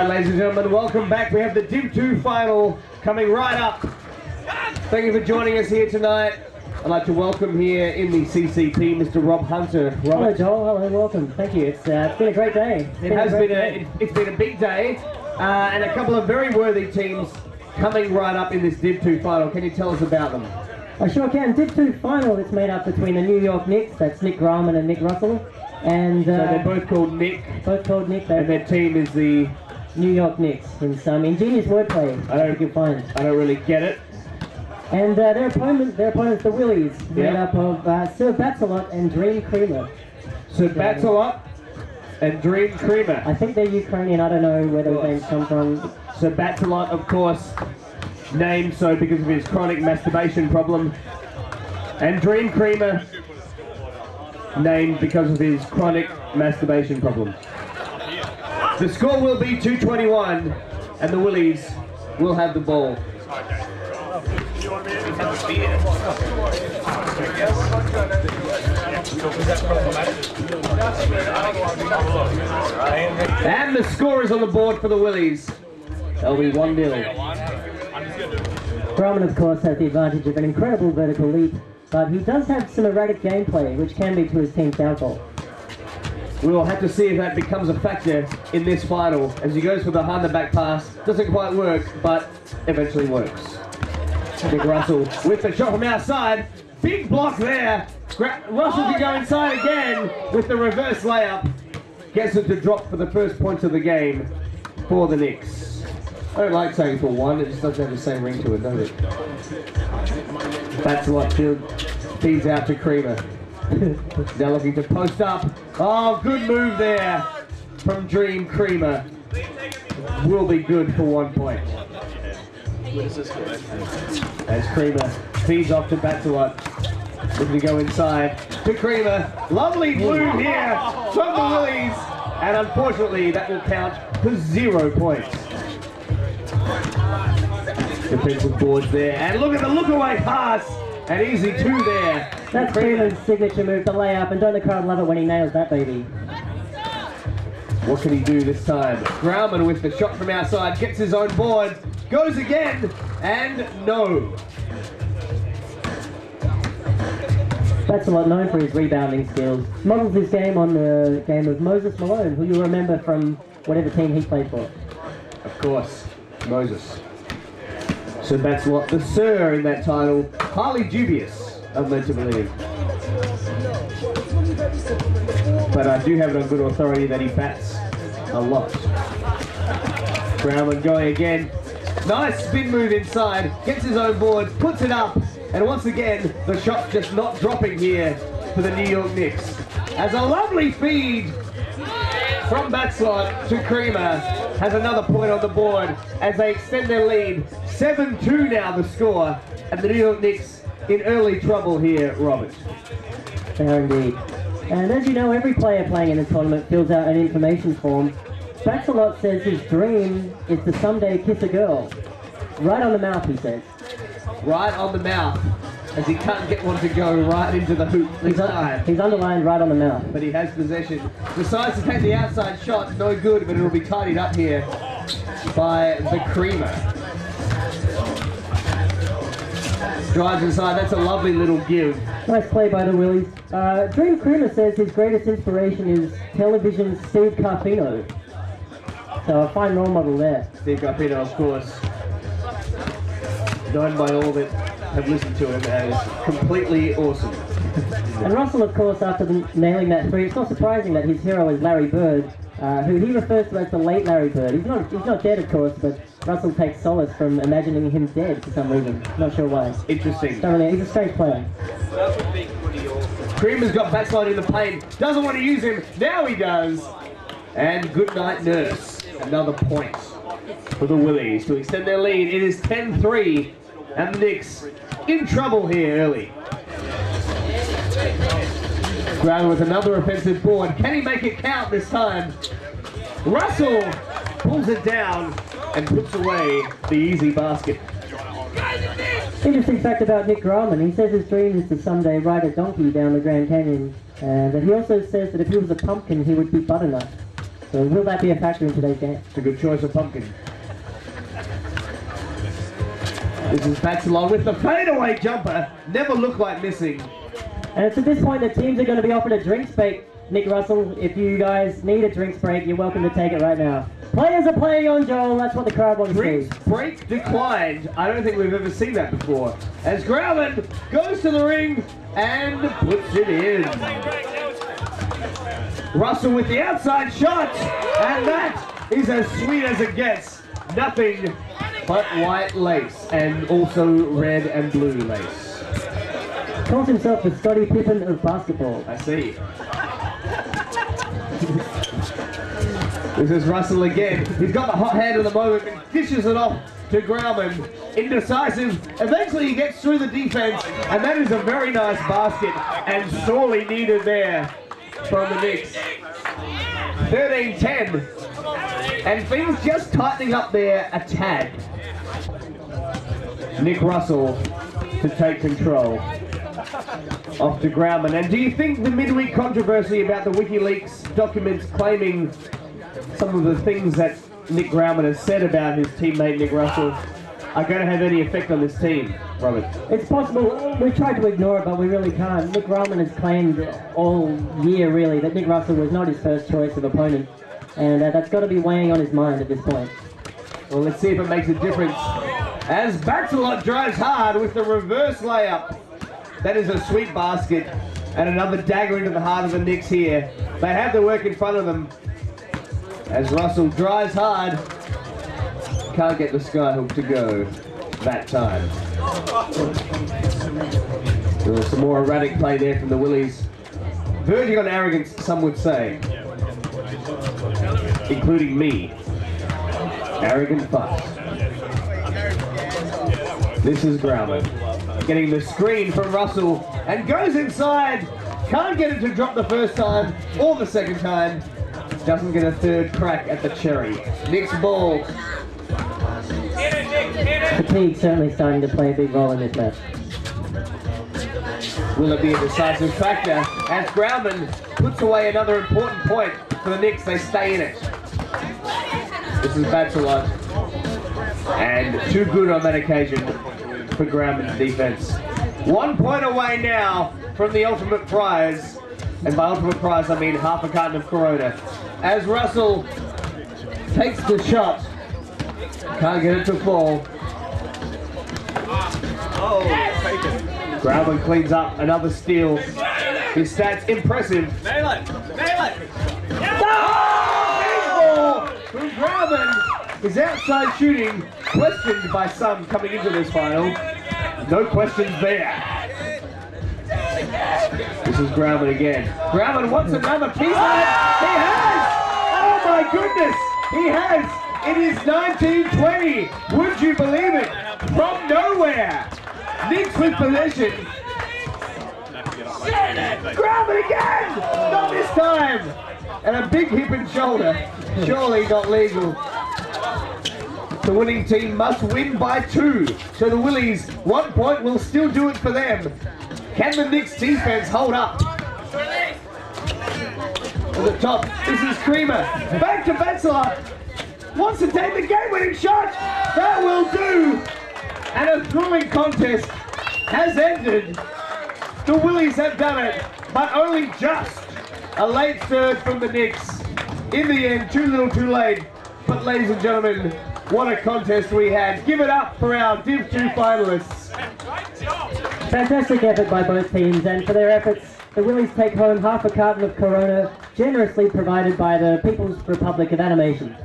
Alright, ladies and gentlemen, welcome back. We have the Div 2 final coming right up. Thank you for joining us here tonight. I'd like to welcome here in the CCP Mr. Rob Hunter. Hello Joel, hello, welcome. Thank you. It's been a great day. It's been a big day and a couple of very worthy teams coming right up in this Div 2 final. Can you tell us about them? I sure can. Div 2 final, it's made up between the New York Knicks, that's Nick Graalman and Nick Russell. And so they're both called Nick. Both called Nick. And their team is the New York Knicks. In some ingenious wordplay, you can find. I don't really get it. And their opponents, the Willeighs, made up of Sir Batsalot and Dream Creamer. Sir Batsalot and Dream Creamer. I think they're Ukrainian. I don't know where those names come from. Sir Batsalot, of course, named so because of his chronic masturbation problem, and Dream Creamer named because of his chronic masturbation problem. The score will be 221 and the Willeighs will have the ball. And the score is on the board for the Willeighs. That'll be 1-0. Graalman, of course, has the advantage of an incredible vertical leap, but he does have some erratic gameplay, which can be to his team's downfall. We will have to see if that becomes a factor in this final, as he goes for the behind the back pass. Doesn't quite work, but eventually works. Nick Russell with the shot from outside. Big block there. Russell can go inside again with the reverse layup. Gets it to drop for the first points of the game for the Knicks. I don't like saying for one, it just doesn't have the same ring to it, does it? That's what feeds out to Creamer. Now looking to post up. Oh, good move there from Dream Creamer. Will be good for 1 point. As Creamer feeds off to Batsalot. Looking to go inside to Creamer. Lovely move here from the Willeighs. And unfortunately, that will count for 0 points. Defensive boards there. And look at the look-away pass. An easy 2 there. That's Creamer's signature move, the layup, and don't the crowd love it when he nails that baby. What can he do this time? Graalman with the shot from outside, gets his own board, goes again, and no. Batsalot, known for his rebounding skills, models his game on the game of Moses Malone, who you'll remember from whatever team he played for. Of course, Moses. So Batsalot, the Sir in that title, highly dubious, I'm led to believe. But I do have it on good authority that he bats a lot. Graalman going again. Nice spin move inside, gets his own board, puts it up, and once again, the shot's just not dropping here for the New York Knicks. As a lovely feed from Batsalot to Creamer, has another point on the board as they extend their lead. 7-2 now the score, and the New York Knicks in early trouble here, Robert. They are indeed. And as you know, every player playing in the tournament fills out an information form. Batsalot says his dream is to someday kiss a girl. Right on the mouth, he says. Right on the mouth, as he can't get one to go right into the hoop this time. He's underlined right on the mouth. But he has possession. Decides to take the outside shot, no good, but it'll be tidied up here by the Creamer. Drives inside, that's a lovely little give. Nice play by the Willeighs. Dream Creamer says his greatest inspiration is television's Steve Carfino. So a fine role model there. Steve Carfino, of course, known by all that have listened to him as completely awesome. And Russell, of course, after nailing that three, it's not surprising that his hero is Larry Bird, who he refers to as the late Larry Bird. He's not dead, of course, but Russell takes solace from imagining him dead for some reason. Not sure why. Interesting. He's a strange player. Creamer's got Batsalot in the paint. Doesn't want to use him. Now he does. And good night, Nurse. Another point for the Willeighs to extend their lead. It is 10-3, and the Knicks in trouble here early. Graalman with another offensive board. Can he make it count this time? Russell pulls it down and puts away the easy basket. Interesting fact about Nick Graalman, he says his dream is to someday ride a donkey down the Grand Canyon, but he also says that if he was a pumpkin, he would be butternut. So will that be a factor in today's game? It's a good choice of pumpkin. This is Batsalon with the fadeaway jumper. Never looked like missing. And it's at this point that teams are going to be offered a drinks break. Nick Russell, if you guys need a drinks break, you're welcome to take it right now. Players are playing on, Joel. That's what the crowd wants to see. Drinks break declined. I don't think we've ever seen that before. As Graalman goes to the ring and puts it in. Russell with the outside shot. And that is as sweet as it gets. Nothing but white lace. And also red and blue lace. Calls himself the Scottie Pippen of basketball. I see. This is Russell again. He's got the hot hand at the moment and dishes it off to Graalman. Indecisive. Eventually he gets through the defense, and that is a very nice basket and sorely needed there from the Knicks. 13-10. And things just tightening up there a tad. Nick Russell to take control. Off to Graalman. And do you think the midweek controversy about the WikiLeaks documents claiming some of the things that Nick Graalman has said about his teammate Nick Russell are going to have any effect on this team, Robert? It's possible. We tried to ignore it, but we really can't. Nick Graalman has claimed all year, really, that Nick Russell was not his first choice of opponent. And that's got to be weighing on his mind at this point. Well, let's see if it makes a difference. As Batsalot drives hard with the reverse layup. That is a sweet basket. And another dagger into the heart of the Knicks here. They have the work in front of them. As Russell drives hard. Can't get the skyhook to go that time. There was some more erratic play there from the Willeighs. Verging on arrogance, some would say. Including me. Arrogant fuck. This is Graalman. Getting the screen from Russell and goes inside. Can't get it to drop the first time or the second time. Doesn't get a third crack at the cherry. Knicks ball. Fatigue certainly starting to play a big role in this match. Will it be a decisive factor as Graalman puts away another important point for the Knicks? They stay in it. This is Batsalot. And too good on that occasion for Graalman's defense. 1 point away now from the ultimate prize. And by ultimate prize, I mean half a carton of Caruana. As Russell takes the shot. Can't get it to fall. Graalman cleans up another steal. His stats impressive. Nail it! Nail it! Oh! From Graalman. His outside shooting questioned by some coming into this final. No questions there. This is Graalman again. Graalman wants another piece of it. He has! Oh my goodness! He has! It is 19-20. Would you believe it? From nowhere. Knicks with possession. Graalman again! Not this time! And a big hip and shoulder. Surely not legal. The winning team must win by 2. So the Willeighs, 1 point will still do it for them. Can the Knicks defense hold up? To the top, this is Creamer. Back to Batsalot. Wants to take the game-winning shot. That will do. And a thrilling contest has ended. The Willeighs have done it, but only just. A late third from the Knicks. In the end, too little too late. But ladies and gentlemen, what a contest we had. Give it up for our Div 2 finalists. Fantastic effort by both teams, and for their efforts, the Willeighs take home half a carton of Caruana, generously provided by the People's Republic of Animation.